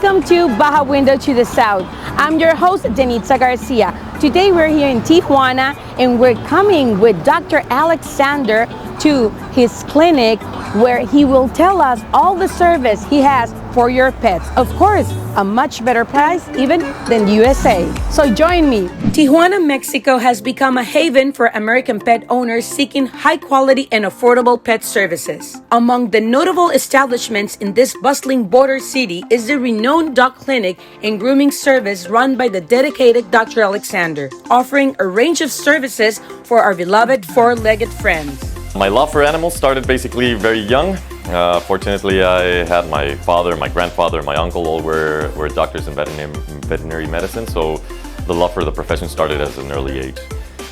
Welcome to Baja Window to the South. I'm your host, Denitza Garcia. Today we're here in Tijuana and we're coming with Dr. Alexander to his clinic where he will tell us all the service he has for your pets. Of course, a much better price even than USA. So join me. Tijuana, Mexico has become a haven for American pet owners seeking high quality and affordable pet services. Among the notable establishments in this bustling border city is the renowned dog clinic and grooming service run by the dedicated Dr. Alexander, offering a range of services for our beloved four-legged friends. My love for animals started basically very young. Fortunately, I had my father, my grandfather, my uncle all were doctors in veterinary medicine, so the love for the profession started at an early age.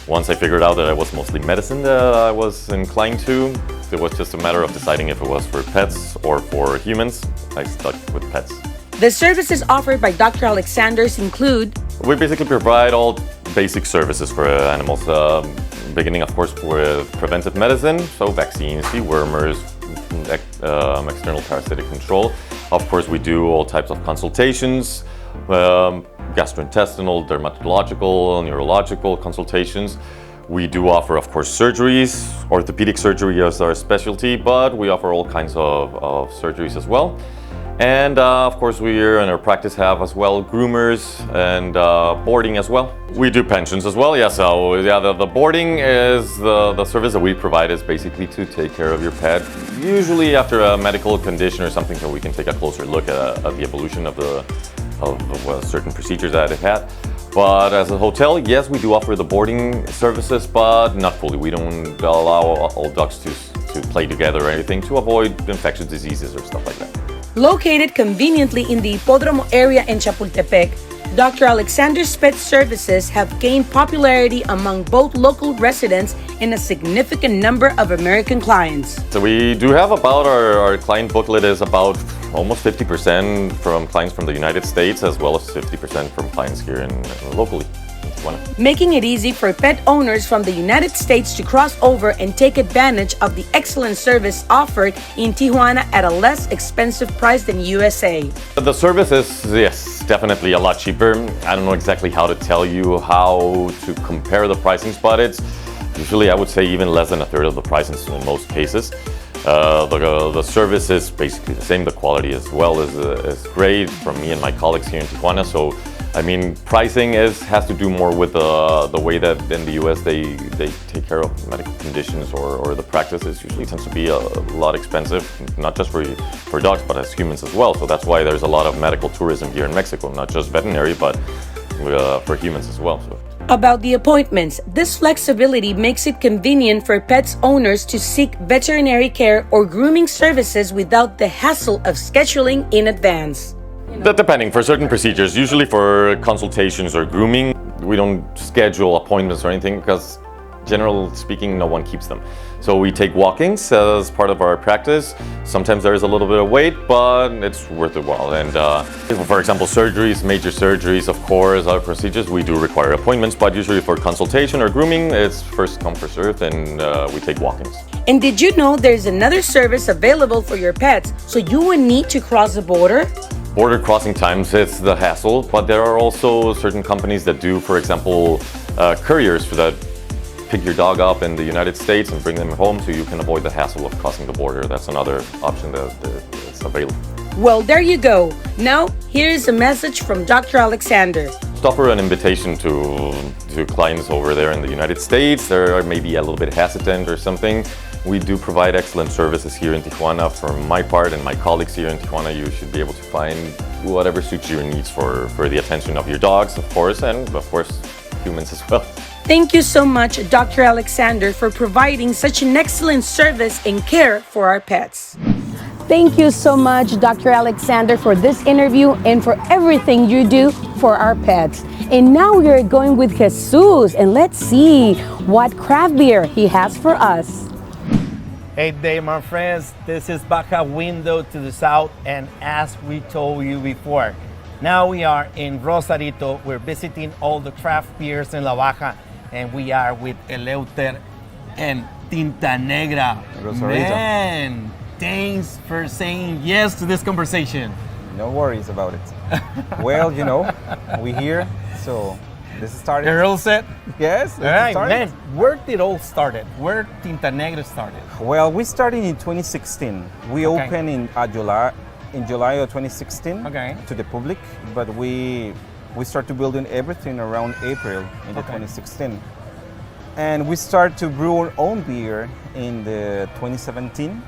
Once I figured out that I was mostly medicine that I was inclined to, it was just a matter of deciding if it was for pets or for humans. I stuck with pets. The services offered by Dr. Alexander's include: we basically provide all basic services for animals. Beginning, of course, with preventive medicine, so vaccines, dewormers, external parasitic control. Of course, we do all types of consultations, gastrointestinal, dermatological, neurological consultations. We do offer, of course, surgeries. Orthopedic surgery is our specialty, but we offer all kinds of surgeries as well. And of course, we here in our practice have as well groomers and boarding as well. We do pensions as well, yeah. So yeah, the boarding is the service that we provide is basically to take care of your pet. Usually after a medical condition or something, so we can take a closer look at the evolution of certain procedures that it had. But as a hotel, yes, we do offer the boarding services, but not fully. We don't allow all dogs to play together or anything to avoid infectious diseases or stuff like that. Located conveniently in the Hipódromo area in Chapultepec, Dr. Alexander's pet services have gained popularity among both local residents and a significant number of American clients. So we do have about our client booklet is about almost 50% from clients from the United States, as well as 50% from clients here in locally. Making it easy for pet owners from the United States to cross over and take advantage of the excellent service offered in Tijuana at a less expensive price than USA. The service is, yes, definitely a lot cheaper. I don't know exactly how to tell you how to compare the pricings, but it's usually, I would say, even less than a third of the price in most cases. The service is basically the same. The quality as well is great from me and my colleagues here in Tijuana. So I mean, pricing has to do more with the way that in the US they take care of medical conditions or the practices usually tends to be a lot expensive, not just for dogs, but as humans as well. So that's why there's a lot of medical tourism here in Mexico, not just veterinary, but for humans as well. So. About the appointments, this flexibility makes it convenient for pets owners to seek veterinary care or grooming services without the hassle of scheduling in advance. Depending, for certain procedures, usually for consultations or grooming, we don't schedule appointments or anything because, generally speaking, no one keeps them. So we take walk-ins as part of our practice. Sometimes there is a little bit of wait, but it's worth it while. And for example, surgeries, major surgeries, of course, our procedures, we do require appointments, but usually for consultation or grooming, it's first come, first served, and we take walk-ins. And did you know there's another service available for your pets, so you wouldn't need to cross the border? Border crossing times, it's the hassle, but there are also certain companies that do, for example, couriers that pick your dog up in the United States and bring them home so you can avoid the hassle of crossing the border. That's another option that's available. Well, there you go. Now, here's a message from Dr. Alexander. Just offer an invitation to clients over there in the United States. They're maybe a little bit hesitant or something. We do provide excellent services here in Tijuana. For my part and my colleagues here in Tijuana, you should be able to find whatever suits your needs for the attention of your dogs, of course, and of course, humans as well. Thank you so much, Dr. Alexander, for providing such an excellent service and care for our pets. Thank you so much, Dr. Alexander, for this interview and for everything you do for our pets. And now we are going with Jesus, and let's see what craft beer he has for us. Hey there, my friends. This is Baja Window to the South, and as we told you before, now we are in Rosarito. We're visiting all the craft beers in La Baja, and we are with Eleuter and Tinta Negra. Rosarito. Man, thanks for saying yes to this conversation. No worries about it. Well, we're here, so this is started. You're all set? Yes, All right, started. man. Where did it all started? Where Tinta Negra started? Well, we started in 2016. We Okay. opened in July of 2016 Okay. to the public, but we started building everything around April in the Okay. 2016. And we started to brew our own beer in the 2017.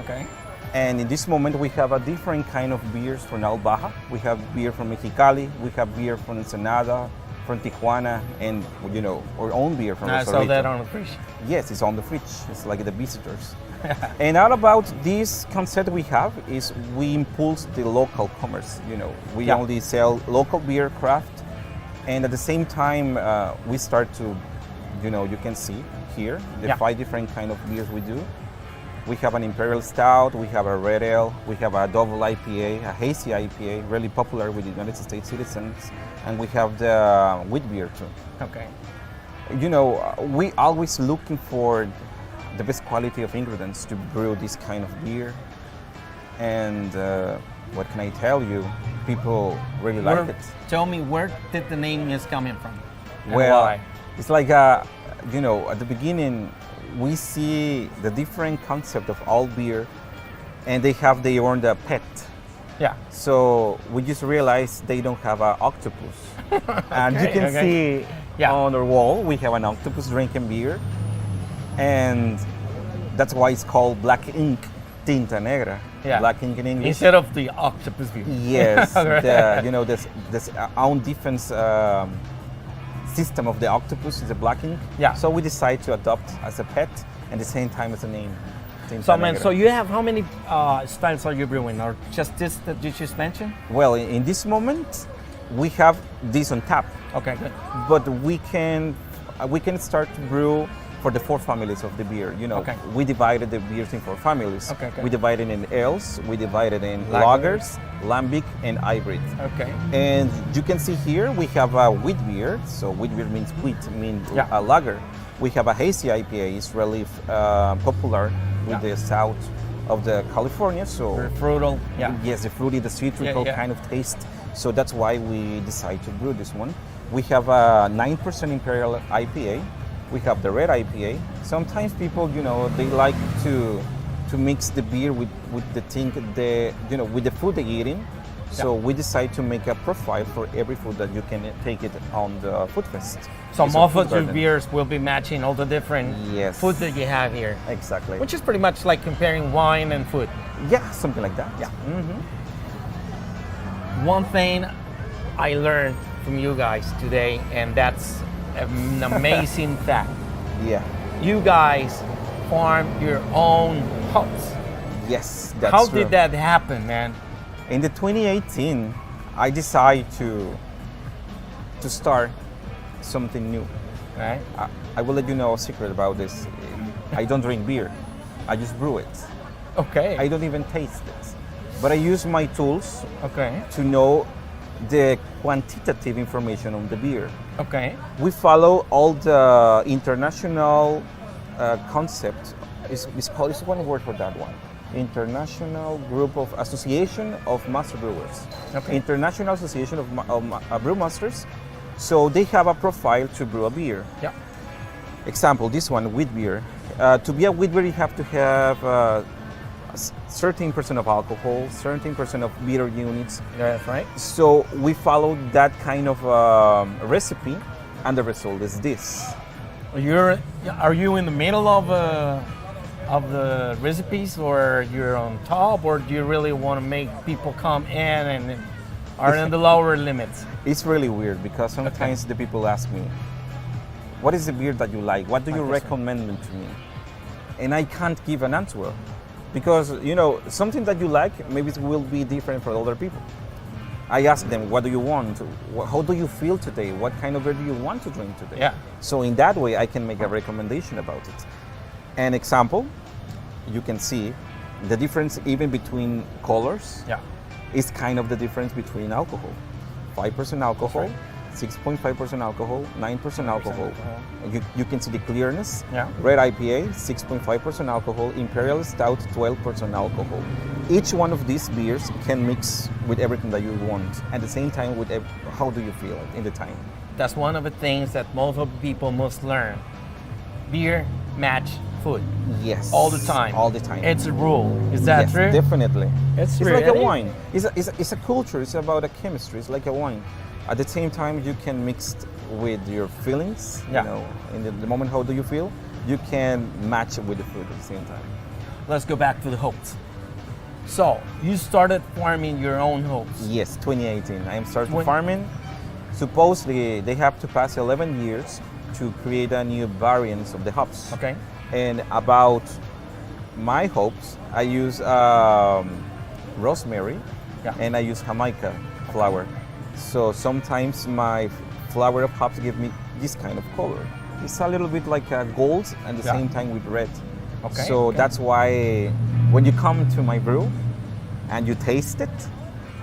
Okay. And in this moment, we have a different kind of beers from Baja. We have beer from Mexicali, we have beer from Ensenada, from Tijuana, and our own beer from I saw Rosarito. that on the fridge. Yes, it's on the fridge. It's like the visitors. And all about this concept we have is we impulse the local commerce. We Yeah. only sell local beer, craft, and at the same time we start to, you can see here the Yeah. 5 different kind of beers we do. We have an Imperial Stout, we have a Red Ale, we have a double IPA, a hazy IPA, really popular with the United States citizens, and we have the wheat beer too. Okay. We always looking for the best quality of ingredients to brew this kind of beer. And what can I tell you? People really like it. Tell me, where did the name is coming from? And Well, why? it's like at the beginning, we see the different concept of all beer, and they have their own pet. Yeah. So we just realized they don't have an octopus. And you can see Yeah. on our wall, we have an octopus drinking beer. And that's why it's called Black Ink Tinta Negra. Yeah. Black ink in English. Instead of the octopus view. Yes, Alright. this own defense system of the octopus is a black ink. Yeah. So we decide to adopt as a pet and the same time as a name. Tinta So, man, Negra. so you have how many styles are you brewing? Or just this that you just mentioned? Well, in this moment, we have this on tap, Okay, good. but we can start to brew for the 4 families of the beer. Okay. We divided the beers in 4 families. Okay, okay. We divided in ales, we divided in Lagers. lagers, lambic, and hybrid. Okay. And you can see here we have a wheat beer. So wheat beer means wheat, means Yeah. a lager. We have a hazy IPA. It's really popular with Yeah. the south of the California. So Very frugal. Yeah. yes, the fruity, the citrical yeah. kind of taste. So that's why we decided to brew this one. We have a 9% Imperial IPA. We have the red IPA. Sometimes people, they like to mix the beer with the thing, with the food they're eating. So we decide to make a profile for every food that you can take it on the food fest. So It's a most food of your garden. beers will be matching all the different Yes. food that you have here. Exactly. Which is pretty much like comparing wine and food. Yeah, something like that. Yeah. Mhm. One thing I learned from you guys today, and that's an amazing fact. Yeah. You guys farm your own hops. Yes, that's How true. did that happen, man? In the 2018, I decided to start something new. Right? I will let you know a secret about this. I don't drink beer. I just brew it. Okay. I don't even taste it. But I use my tools Okay. to know the quantitative information on the beer. Okay. We follow all the international concept. It's called, it's one word for that one. International Group of Association of Master Brewers. Okay. International Association of Brewmasters. So they have a profile to brew a beer. Yeah. Example, this one, wheat beer. To be a wheat beer, you have to have 13% of alcohol, 13% of bitter units. That's right. So we followed that kind of recipe, and the result is this. Are you in the middle of the recipes, or you're on top, or do you really want to make people come in and are in the lower limits? It's really weird because sometimes the people ask me, what is the beer that you like? What do you recommend to me? And I can't give an answer because, something that you like maybe it will be different for other people. I ask them, what do you want? How do you feel today? What kind of beer do you want to drink today? Yeah. So in that way, I can make a recommendation about it. An example, you can see the difference even between colors. Yeah. Is kind of the difference between alcohol. 5% alcohol, 6.5% alcohol, 9% alcohol. You can see the clearness. Yeah. Red IPA, 6.5% alcohol. Imperial Stout, 12% alcohol. Each one of these beers can mix with everything that you want. At the same time, with how do you feel in the time? That's one of the things that most of the people must learn. Beer match food. Yes. All the time. All the time. It's a rule. Is that yes, true? Definitely. It's like a really? wine. It's a culture. It's about a chemistry. It's like a wine. At the same time, you can mix it with your feelings. Yeah. You know, in the moment, how do you feel? You can match it with the food at the same time. Let's go back to the hops. So you started farming your own hops. Yes, 2018. I am starting When- farming. Supposedly, they have to pass 11 years to create a new variants of the hops. Okay. And about my hops, I use rosemary Yeah. and I use Jamaica flower. So sometimes my flower of hops give me this kind of color. It's a little bit like a gold and the Yeah. same time with red. Okay, So okay. that's why when you come to my brew and you taste it,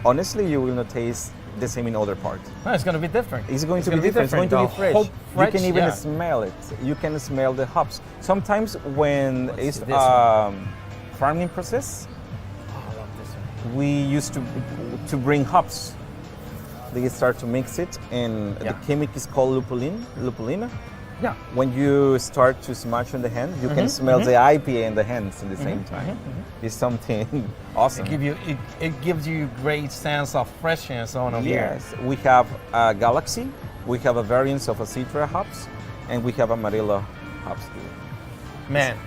honestly, you will not taste the same in other parts. No, it's going to be different. It's going to gonna be different. It's going to be The fresh. hop You can fresh, even yeah. smell it. You can smell the hops. Sometimes when Let's it's see this one. farming process, Oh, I love this one. we used to bring hops. They start to mix it, and Yeah. the chemical is called lupulina. Yeah. When you start to smash in the hand, you can smell the IPA in the hands at the same time. It's something awesome. It gives you great sense of freshness on a beer. Yes, we have Galaxy, we have a variant of a Citra hops, and we have Amarillo hops too. Man.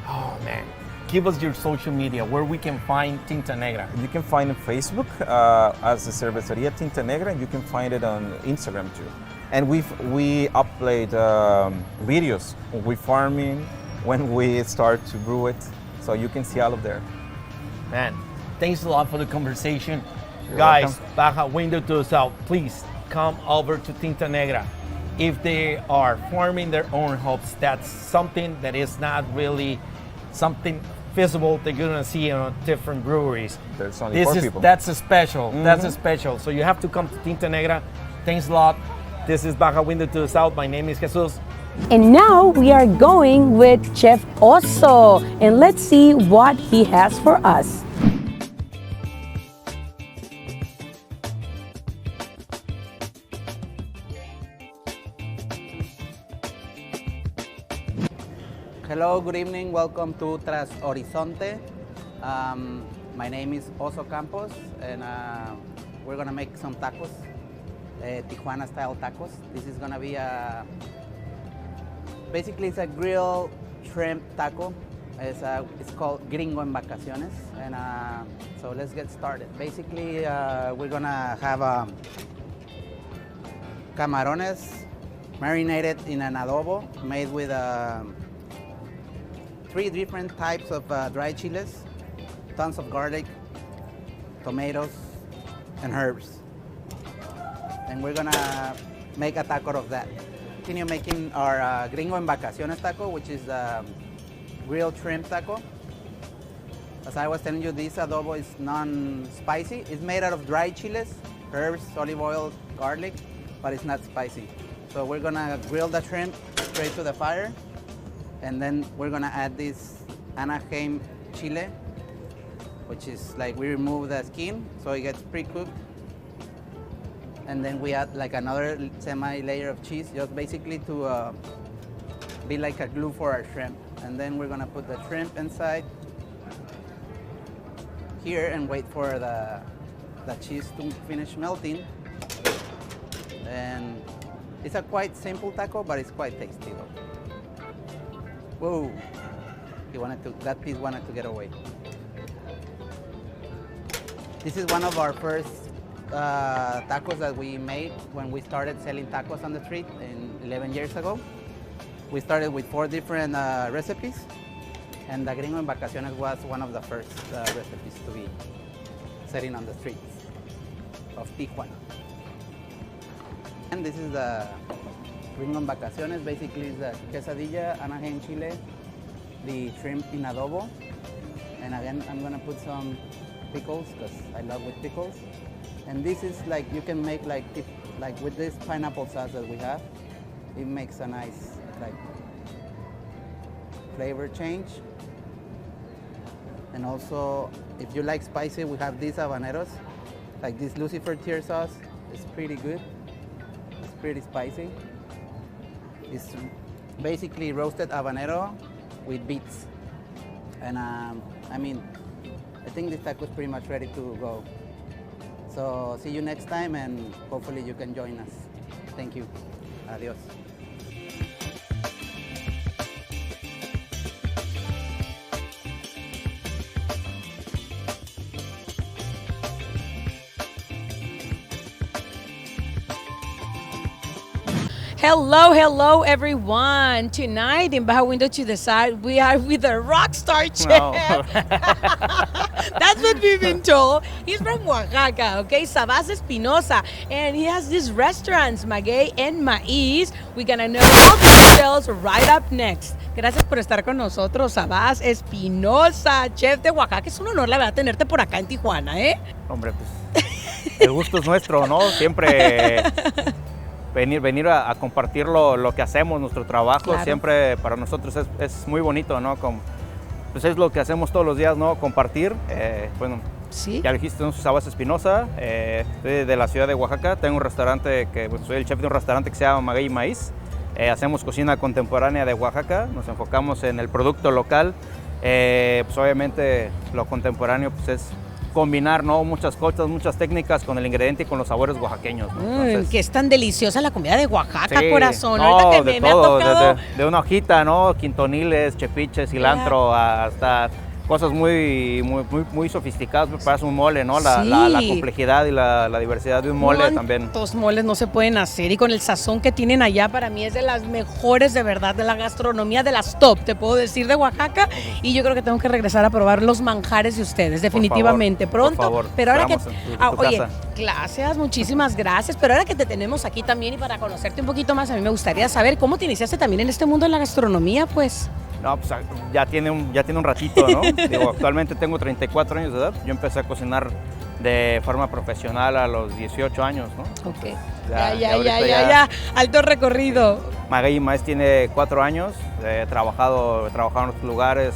Oh man. Give us your social media where we can find Tinta Negra. You can find it on Facebook as the Cervecería Tinta Negra, and you can find it on Instagram too. And we upload videos when we farming, when we start to brew it, so you can see all of there. Man, thanks a lot for the conversation. You're Guys, Baja Window to the South, please come over to Tinta Negra. If they are farming their own hops, that's something that is not really something visible that you're gonna see in different breweries. There's only four people. That's a special. That's a special. So you have to come to Tinta Negra. Thanks a lot. This is Baja Window to the South. My name is Jesus. And now we are going with Chef Oso, and let's see what he has for us. Hello, good evening. Welcome to Tras Horizonte. My name is Oso Campos, and we're gonna make some tacos, Tijuana style tacos. This is gonna be basically it's a grilled shrimp taco. It's called Gringo en Vacaciones, and so let's get started. Basically, we're gonna have camarones marinated in an adobo made with 3 different types of dry chiles, tons of garlic, tomatoes, and herbs. And we're gonna make a taco of that. Continue making our Gringo en Vacaciones taco, which is grilled shrimp taco. As I was telling you, this adobo is non-spicy. It's made out of dry chiles, herbs, olive oil, garlic, but it's not spicy. So we're gonna grill the shrimp straight to the fire, and then we're gonna add this Anaheim chile, which is like we remove the skin so it gets pre-cooked. And then we add like another semi-layer of cheese, just basically to be like a glue for our shrimp. And then we're gonna put the shrimp inside here and wait for the cheese to finish melting. And it's a quite simple taco, but it's quite tasty though. Whoa, that piece wanted to get away. This is one of our first tacos that we made when we started selling tacos on the street 11 years ago. We started with 4 different recipes, and the Gringo en Vacaciones was one of the first recipes to be selling on the streets of Tijuana. And this is the Gringo en Vacaciones. Basically, it's the quesadilla, Anaheim chile, the shrimp in adobo, and again, I'm gonna put some pickles because I love with pickles. And this is like, you can make like with this pineapple sauce that we have, it makes a nice like flavor change. And also, if you like spicy, we have these habaneros, like this Lucifer tier sauce. It's pretty good. It's pretty spicy. It's basically roasted habanero with beets. And I mean, I think this taco is pretty much ready to go. So see you next time, and hopefully you can join us. Thank you. Adios. Hello, hello, everyone. Tonight in Baja Window to the Side, we are with a rock star chef. No. That's what we've been told. He's from Oaxaca, okay? Sabas Espinosa. And he has these restaurants, Maguey and Maíz. We're going to know all the details right up next. Gracias por estar con nosotros, Sabas Espinosa, chef de Oaxaca. Es un honor, la verdad, tenerte por acá en Tijuana, ¿eh? Hombre, pues el gusto es nuestro, ¿no? Siempre venir a compartir lo que hacemos, nuestro trabajo, Claro. siempre para nosotros es muy bonito, ¿no? Pues es lo que hacemos todos los días, ¿no? Compartir. Bueno, Sí. ya dijiste, ¿no? Soy Sabas Espinosa, soy de la ciudad de Oaxaca, tengo un restaurante soy el chef de un restaurante que se llama Maguey y Maíz. Hacemos cocina contemporánea de Oaxaca, nos enfocamos en el producto local. Pues obviamente lo contemporáneo pues es combinar, ¿no? Muchas cosas, muchas técnicas con el ingrediente y con los sabores oaxaqueños, ¿no? Entonces, Que es tan deliciosa la comida de Oaxaca, sí, corazón. no, Ahorita que de me ha todo, tocado. de una hojita, ¿no? Quintoniles, chepiches, cilantro, hasta cosas muy sofisticadas para un mole, ¿no? La Sí. complejidad y la diversidad de un mole también. ¿Cuántos moles no se pueden hacer? Y con el sazón que tienen allá, para mí es de las mejores de verdad, de la gastronomía, de las top, te puedo decir, de Oaxaca. Y yo creo que tengo que regresar a probar los manjares de ustedes, definitivamente, por pronto. favor, pero ahora que. esperamos en tu Oye, casa. gracias, muchísimas gracias. Pero ahora que te tenemos aquí también y para conocerte un poquito más, a mí me gustaría saber cómo te iniciaste también en este mundo de la gastronomía, pues. No, pues ya tiene un ratito, ¿no? Digo, actualmente tengo 34 años de edad. Yo empecé a cocinar de forma profesional a los 18 años, ¿no? Ok. Ya, Ya. Alto recorrido. Maguey y Maíz tiene 4 años. He trabajado en otros lugares,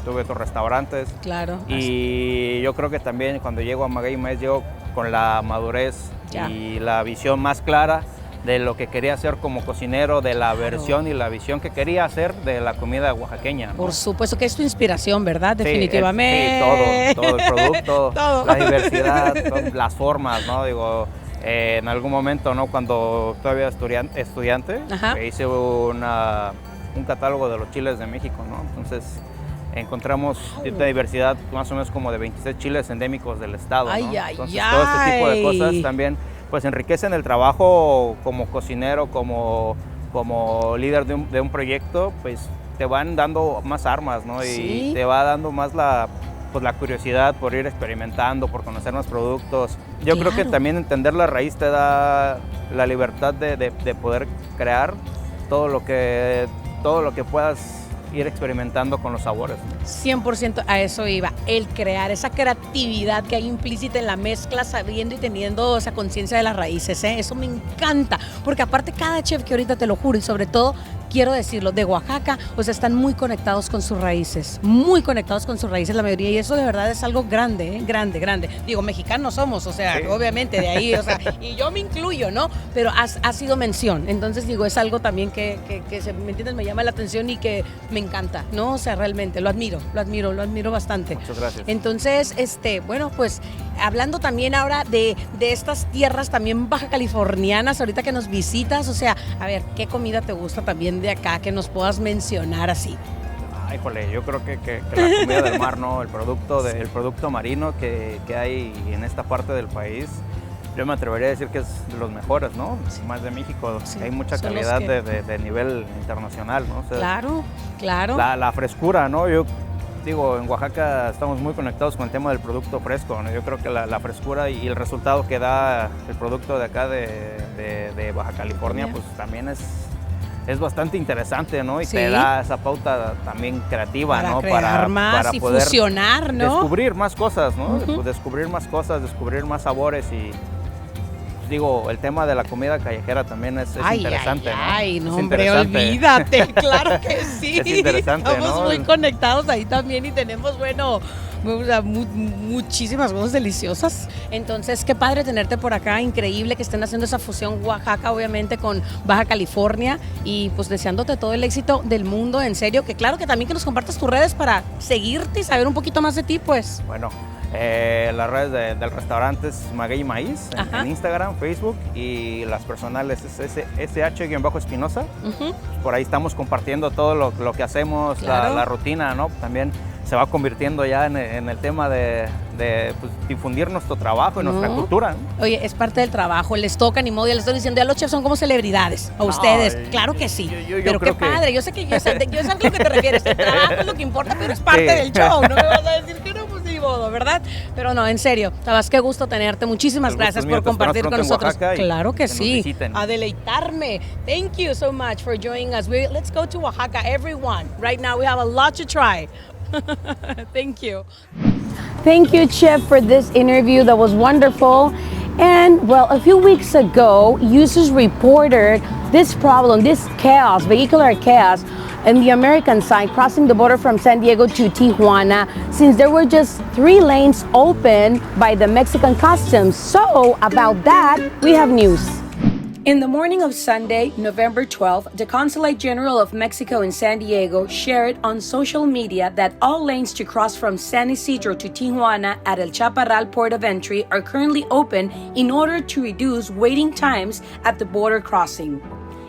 tuve otros restaurantes. Claro. Y yo creo que también cuando llego a Maguey y Maíz llego con la madurez Ya. y la visión más clara de lo que quería hacer como cocinero, de la versión y la visión que quería hacer de la comida oaxaqueña, ¿no? Por supuesto que es tu inspiración, ¿verdad? Sí, Definitivamente. sí, todo el producto, Todo. la diversidad, las formas, ¿no? Digo, en algún momento, ¿no? Cuando todavía estudiante, Ajá. hice un catálogo de los chiles de México, ¿no? Entonces encontramos cierta diversidad, más o menos como de 26 chiles endémicos del estado, ¿no? Ay, Entonces todo este tipo de cosas también pues enriquecen el trabajo como cocinero, como líder de un proyecto, pues te van dando más armas, ¿no? Sí. Y te va dando más la curiosidad por ir experimentando, por conocer más productos. Yo creo que Claro. también entender la raíz te da la libertad de poder crear todo lo que puedas ir experimentando con los sabores, ¿no? 100% a eso iba, el crear esa creatividad que hay implícita en la mezcla, sabiendo y teniendo esa conciencia de las raíces, ¿eh? Eso me encanta, porque aparte cada chef que ahorita te lo juro, y sobre todo quiero decirlo, de Oaxaca, o sea, están muy conectados con sus raíces la mayoría, y eso de verdad es algo grande, ¿eh? Grande. Digo, mexicanos somos, o sea, Sí. obviamente de ahí, o sea, y yo me incluyo, ¿no? Pero ha sido mención, entonces digo, es algo también que ¿me entiendes? Me llama la atención y que me encanta, ¿no? O sea, realmente lo admiro bastante. Muchas gracias. Entonces, bueno, pues hablando también ahora de estas tierras también baja californianas, ahorita que nos visitas, o sea, a ver, ¿qué comida te gusta también de acá que nos puedas mencionar así? Ay, jole, yo creo que la comida del mar, ¿no? El producto marino que hay en esta parte del país, yo me atrevería a decir que es de los mejores, ¿no? Sí. Más de México, Sí, hay mucha son los calidad que- de nivel internacional, ¿no? O sea, Claro. la frescura, ¿no? Yo digo, en Oaxaca estamos muy conectados con el tema del producto fresco, ¿no? Yo creo que la frescura y el resultado que da el producto de acá de Baja California, pues también es es bastante interesante, ¿no? Y Sí. te da esa pauta también creativa, Para ¿no? crear más para y poder fusionar, ¿no? descubrir más cosas, ¿no? Descubrir más cosas, descubrir más sabores y pues, digo, el tema de la comida callejera también es interesante, ¿no? Ay, no, Es hombre, interesante. olvídate, claro que sí. Es interesante, Estamos ¿no? muy conectados ahí también y tenemos, bueno, muchísimas cosas deliciosas. Entonces, qué padre tenerte por acá, increíble que estén haciendo esa fusión Oaxaca, obviamente, con Baja California y pues deseándote todo el éxito del mundo, en serio, que claro que también que nos compartas tus redes para seguirte y saber un poquito más de ti, pues. Bueno, las redes del restaurante es Maguey Maíz en Instagram, Facebook y las personales es SH-Espinosa. Por ahí estamos compartiendo todo lo que hacemos, Claro. la rutina, ¿no? También se va convirtiendo ya en el tema de pues, difundir nuestro trabajo y nuestra cultura, ¿no? Oye, es parte del trabajo, les toca ni modo, ya les estoy diciendo, ya los chefs son como celebridades, a ustedes, claro que sí, pero qué creo que- padre, yo sé a lo que te refieres, el trabajo es lo que importa, pero es parte Sí. del show, no me vas a decir que no, pues ni modo, ¿verdad? Pero no, en serio, sabes, qué gusto tenerte, muchísimas El gusto gracias es mío, por te esperamos compartir con pronto en nosotros, Oaxaca y claro que que nos sí, visiten. a deleitarme, thank you so much for joining us, let's go to Oaxaca, everyone, right now we have a lot to try. Thank you. Thank you, Chef, for this interview. That was wonderful. And well, a few weeks ago, users reported this problem, this chaos, vehicular chaos, on the American side, crossing the border from San Diego to Tijuana, since there were just 3 lanes open by the Mexican customs. So, about that, we have news. In the morning of Sunday, November 12th, the Consulate General of Mexico in San Diego shared on social media that all lanes to cross from San Isidro to Tijuana at El Chaparral port of entry are currently open in order to reduce waiting times at the border crossing.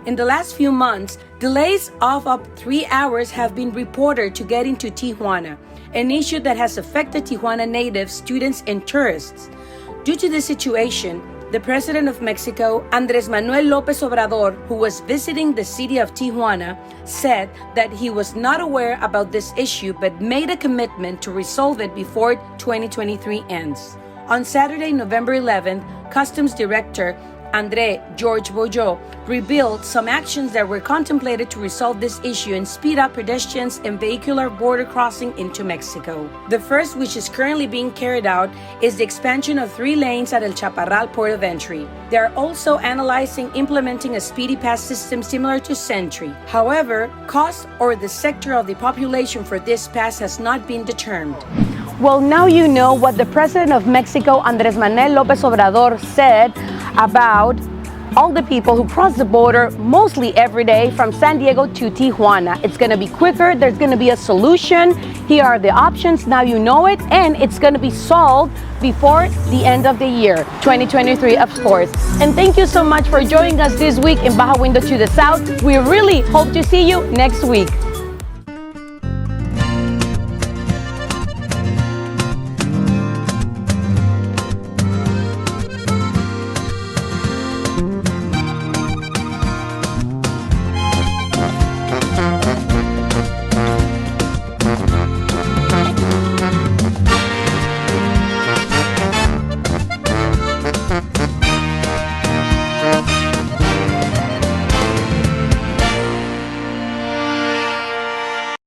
In the last few months, delays of up 3 hours have been reported to get into Tijuana, an issue that has affected Tijuana natives, students, and tourists. Due to this situation, the President of Mexico, Andrés Manuel López Obrador, who was visiting the city of Tijuana, said that he was not aware about this issue but made a commitment to resolve it before 2023 ends. On Saturday, November 11th, Customs Director André George Bojo revealed some actions that were contemplated to resolve this issue and speed up pedestrians and vehicular border crossing into Mexico. The first, which is currently being carried out, is the expansion of 3 lanes at El Chaparral port of entry. They are also analyzing implementing a speedy pass system similar to Sentry. However, cost or the sector of the population for this pass has not been determined. Well, now you know what the President of Mexico, Andrés Manuel López Obrador, said about all the people who cross the border mostly every day from San Diego to Tijuana. It's going to be quicker. There's going to be a solution. Here are the options. Now you know it. And it's going to be solved before the end of the year, 2023, of course. And thank you so much for joining us this week in Baja Window to the South. We really hope to see you next week.